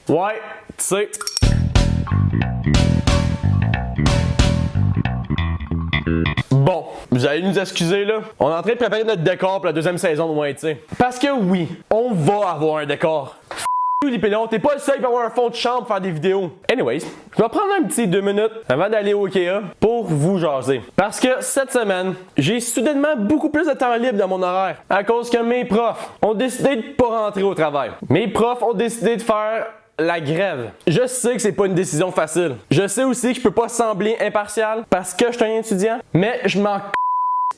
Ouais, tu sais. Bon, vous allez nous excuser là. On est en train de préparer notre décor pour la deuxième saison de Moins tu sais. Parce que oui, on va avoir un décor. Les pilons, t'es pas le seul à avoir un fond de chambre pour faire des vidéos. Anyways, je vais prendre un petit 2 minutes avant d'aller au IKEA pour vous jaser. Parce que cette semaine, j'ai soudainement beaucoup plus de temps libre dans mon horaire à cause que mes profs ont décidé de pas rentrer au travail. Mes profs ont décidé de faire la grève. Je sais que c'est pas une décision facile. Je sais aussi que je peux pas sembler impartial parce que je suis un étudiant, mais je m'en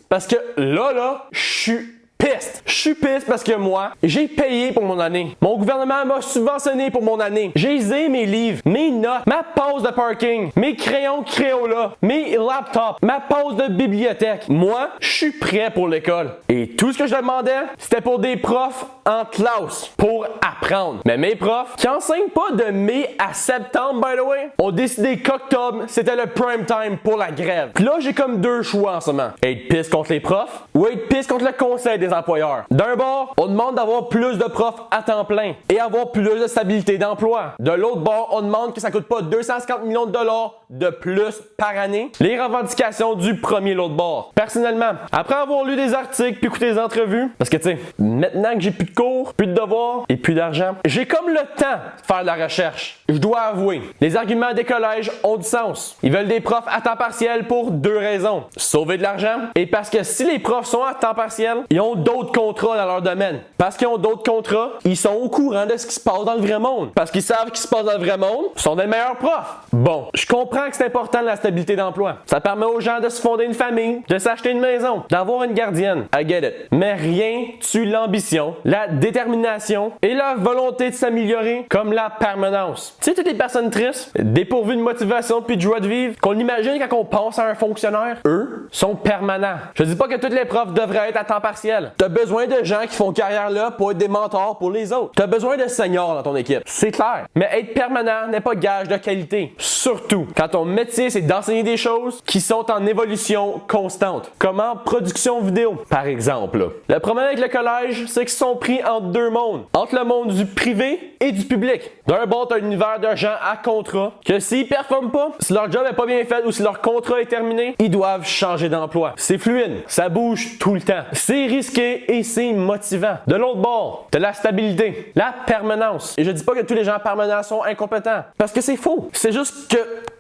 parce que là, je suis piste. Je suis piste parce que moi, j'ai payé pour mon année. Mon gouvernement m'a subventionné pour mon année. J'ai usé mes livres, mes notes, ma pause de parking, mes crayons Crayola, mes laptops, ma pause de bibliothèque. Moi, je suis prêt pour l'école. Et tout ce que je demandais, c'était pour des profs en classe, pour apprendre. Mais mes profs, qui enseignent pas de mai à septembre, by the way, ont décidé qu'octobre, c'était le prime time pour la grève. Puis là, j'ai comme deux choix en ce moment. Être piste contre les profs ou être piste contre le conseil des employeurs. D'un bord, on demande d'avoir plus de profs à temps plein et avoir plus de stabilité d'emploi. De l'autre bord, on demande que ça coûte pas 250 millions de dollars de plus par année. Les revendications du premier l'autre bord. Personnellement, après avoir lu des articles puis écouté des entrevues, parce que tu sais, maintenant que j'ai plus de cours, plus de devoirs et plus d'argent, j'ai comme le temps de faire de la recherche. Je dois avouer, les arguments des collèges ont du sens. Ils veulent des profs à temps partiel pour deux raisons. Sauver de l'argent et parce que si les profs sont à temps partiel, ils ont d'autres contrats dans leur domaine. Parce qu'ils ont d'autres contrats, ils sont au courant de ce qui se passe dans le vrai monde. Parce qu'ils savent ce qui se passe dans le vrai monde, ils sont des meilleurs profs. Bon, je comprends que c'est important la stabilité d'emploi. Ça permet aux gens de se fonder une famille, de s'acheter une maison, d'avoir une gardienne. I get it. Mais rien tue l'ambition, la détermination et la volonté de s'améliorer comme la permanence. Tu sais, toutes les personnes tristes, dépourvues de motivation puis de joie de vivre, qu'on imagine quand on pense à un fonctionnaire, eux, sont permanents. Je dis pas que tous les profs devraient être à temps partiel. T'as besoin de gens qui font carrière là pour être des mentors pour les autres. T'as besoin de seniors dans ton équipe. C'est clair. Mais être permanent n'est pas gage de qualité. Surtout quand ton métier, c'est d'enseigner des choses qui sont en évolution constante. Comme en production vidéo, par exemple. Le problème avec le collège, c'est qu'ils sont pris entre deux mondes. Entre le monde du privé et du public. D'un bord, t'as un univers de gens à contrat que s'ils performent pas, si leur job est pas bien fait ou si leur contrat est terminé, ils doivent changer d'emploi. C'est fluide, ça bouge tout le temps. C'est risqué et c'est motivant. De l'autre bord, t'as la stabilité, la permanence. Et je dis pas que tous les gens permanents sont incompétents, parce que c'est faux. C'est juste que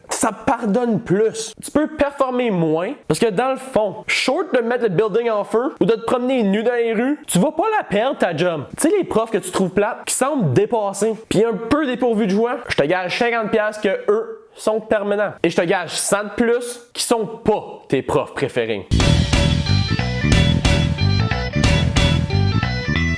ça pardonne plus. Tu peux performer moins parce que dans le fond, short de mettre le building en feu ou de te promener nu dans les rues, tu vas pas la perdre ta job. Tu sais les profs que tu trouves plates, qui semblent dépassés, puis un peu dépourvus de joie, je te gage 50$ que eux sont permanents. Et je te gage 100 de plus qui sont pas tes profs préférés.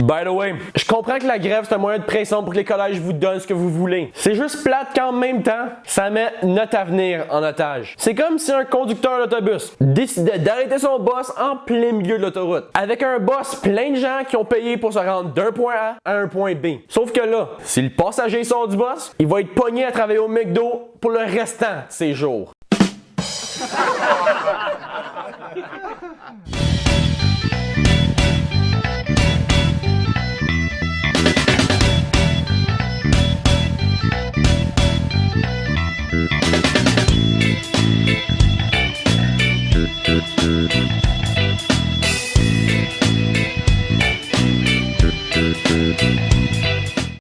By the way, je comprends que la grève c'est un moyen de pression pour que les collèges vous donnent ce que vous voulez. C'est juste plate qu'en même temps, ça met notre avenir en otage. C'est comme si un conducteur d'autobus décidait d'arrêter son boss en plein milieu de l'autoroute. Avec un boss plein de gens qui ont payé pour se rendre d'un point A à un point B. Sauf que là, si le passager sort du boss, il va être pogné à travailler au McDo pour le restant de ses jours.